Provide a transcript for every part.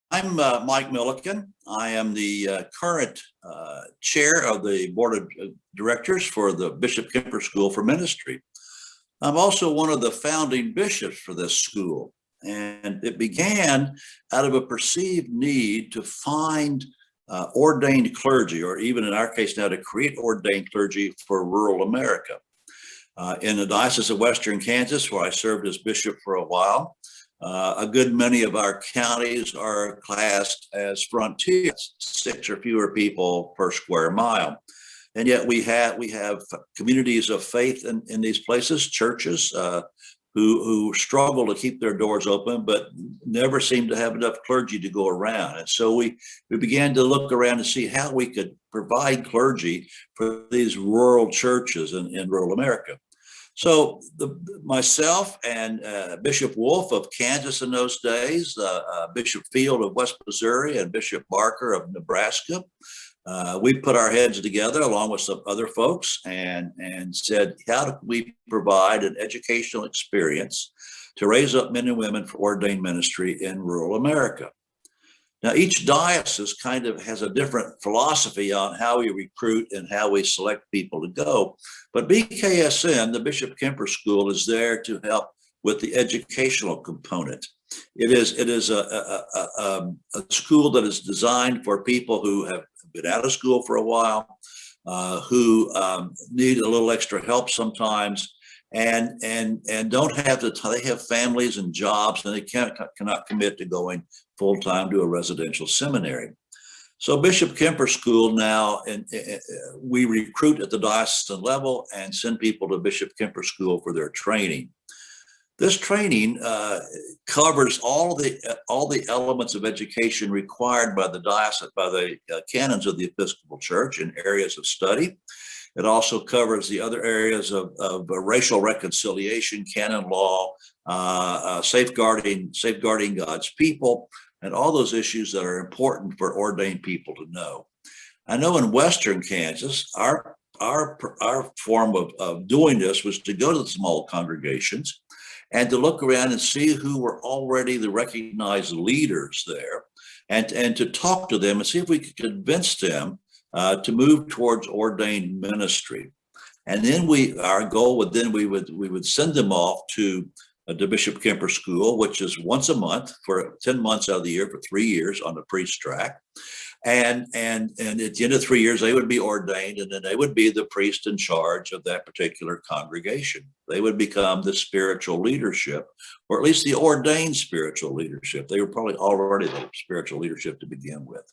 I'm Mike Milliken. I am the current chair of the board of directors for the Bishop Kemper School for Ministry. I'm also one of the founding bishops for this school, and it began out of a perceived need to find ordained clergy, or even in our case now to create ordained clergy for rural America. In the Diocese of Western Kansas, where I served as bishop for a while, a good many of our counties are classed as frontiers, 6 or fewer people per square mile. And yet we have communities of faith in these places, churches who struggle to keep their doors open, but never seem to have enough clergy to go around. And so we began to look around to see how we could provide clergy for these rural churches in rural America. So myself and Bishop Wolf of Kansas in those days, Bishop Field of West Missouri, and Bishop Barker of Nebraska, we put our heads together along with some other folks and said, how do we provide an educational experience to raise up men and women for ordained ministry in rural America? Now, each diocese kind of has a different philosophy on how we recruit and how we select people to go. But BKSM, the Bishop Kemper School, is there to help with the educational component. It is a school that is designed for people who have been out of school for a while, who need a little extra help sometimes, and don't have the time. They have families and jobs, and they cannot commit to going full-time to a residential seminary. So Bishop Kemper School now, we recruit at the diocesan level and send people to Bishop Kemper School for their training. This training covers all the elements of education required by the diocese, by the canons of the Episcopal Church in areas of study. It also covers the other areas of racial reconciliation, canon law, safeguarding God's people, and all those issues that are important for ordained people to know. I know in Western Kansas, our form of doing this was to go to the small congregations and to look around and see who were already the recognized leaders there, and to talk to them and see if we could convince them to move towards ordained ministry. And then our goal would then we would send them off to the Bishop Kemper School, which is once a month for 10 months out of the year for 3 years on the priest track. And at the end of 3 years, they would be ordained, and then they would be the priest in charge of that particular congregation. They would become the spiritual leadership, or at least the ordained spiritual leadership. They were probably already the spiritual leadership to begin with.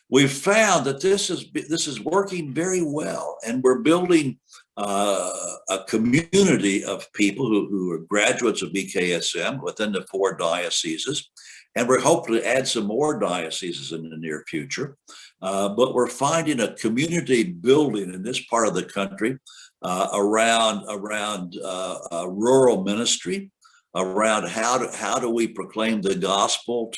We've found that this is working very well, and we're building a community of people who are graduates of BKSM within the 4 dioceses, and we're hoping to add some more dioceses in the near future. But we're finding a community building in this part of the country around rural ministry, around how do we proclaim the gospel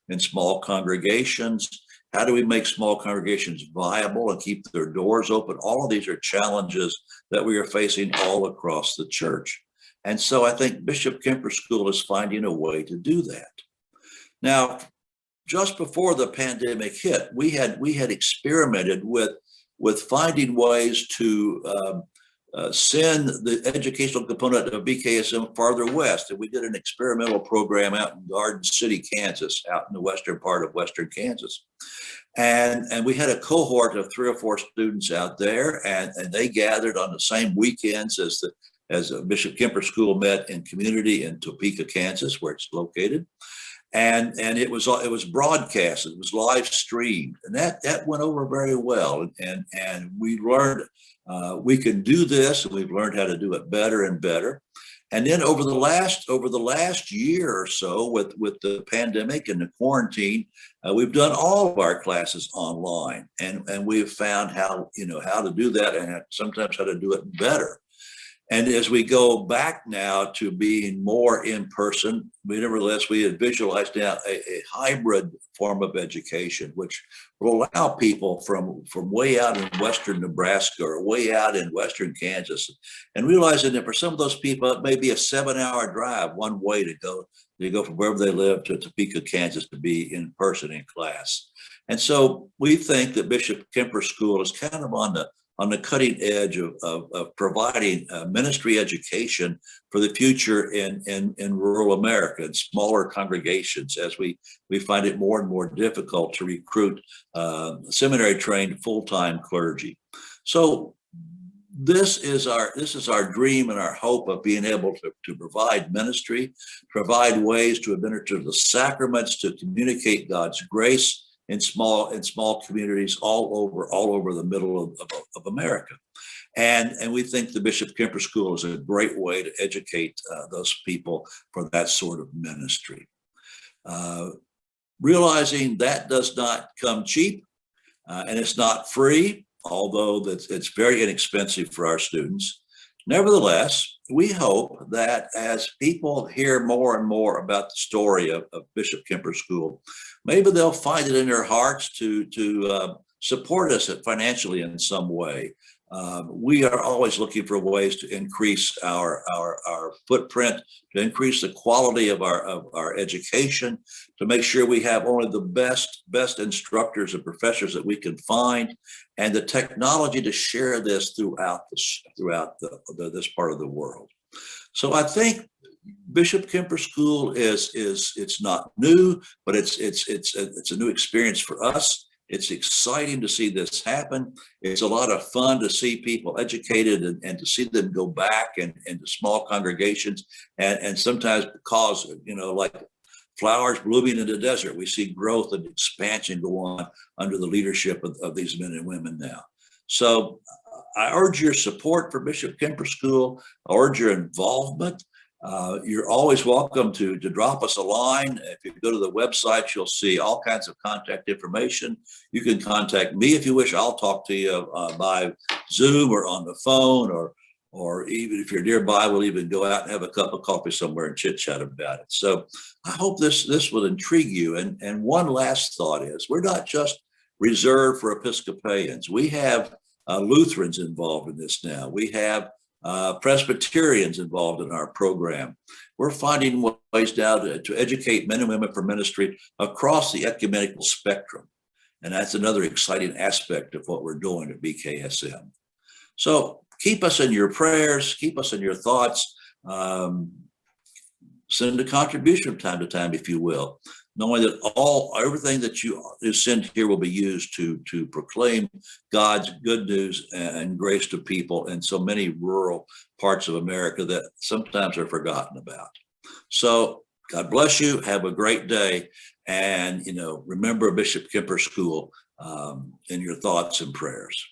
in small congregations. How do we make small congregations viable and keep their doors open? All of these are challenges that we are facing all across the church. And so I think Bishop Kemper School is finding a way to do that. Now, just before the pandemic hit, we had experimented with finding ways to send the educational component of BKSM farther west. And we did an experimental program out in Garden City, Kansas, out in the western part of Western Kansas. And we had a cohort of 3 or 4 students out there, and they gathered on the same weekends as Bishop Kemper School met in community in Topeka, Kansas, where it's located. And it was broadcast, it was live streamed, and that went over very well. And we learned we can do this, and we've learned how to do it better and better. And then over the last year or so, with the pandemic and the quarantine, we've done all of our classes online, and we've found how to do that, and sometimes how to do it better. And as we go back now to being more in person, nevertheless, we had visualized now a hybrid form of education, which will allow people from way out in Western Nebraska or way out in Western Kansas, and realizing that for some of those people, it may be a 7-hour drive one way to go They go from wherever they live to Topeka, Kansas to be in person in class. And so we think that Bishop Kemper School is kind of on the cutting edge of providing ministry education for the future in rural America, in smaller congregations, as we find it more and more difficult to recruit seminary-trained full-time clergy. So this is our dream and our hope of being able to provide ministry, provide ways to administer the sacraments, to communicate God's grace in small communities all over the middle of America. And we think the Bishop Kemper School is a great way to educate those people for that sort of ministry. Realizing that does not come cheap, and it's not free, although it's very inexpensive for our students. Nevertheless, we hope that as people hear more and more about the story of Bishop Kemper School, maybe they'll find it in their hearts to support us financially in some way. We are always looking for ways to increase our footprint, to increase the quality of our education, to make sure we have only the best instructors and professors that we can find, and the technology to share this throughout this part of the world. So I think Bishop Kemper School it's not new, but it's a new experience for us. It's exciting to see this happen. It's a lot of fun to see people educated and to see them go back into small congregations and sometimes cause, like flowers blooming in the desert. We see growth and expansion go on under the leadership of these men and women now. So I urge your support for Bishop Kemper School. I urge your involvement. You're always welcome to drop us a line. If you go to the website, you'll see all kinds of contact information. You can contact me if you wish. I'll talk to you by Zoom or on the phone, or even if you're nearby, we'll even go out and have a cup of coffee somewhere and chit chat about it. So I hope this will intrigue you. And one last thought is, we're not just reserved for Episcopalians. We have Lutherans involved in this now. We have Presbyterians involved in our program. We're finding ways now to educate men and women for ministry across the ecumenical spectrum. And that's another exciting aspect of what we're doing at BKSM. So keep us in your prayers, keep us in your thoughts. Send a contribution from time to time, if you will, knowing that everything that you send here will be used to proclaim God's good news and grace to people in so many rural parts of America that sometimes are forgotten about. So God bless you. Have a great day. And, remember Bishop Kemper School in your thoughts and prayers.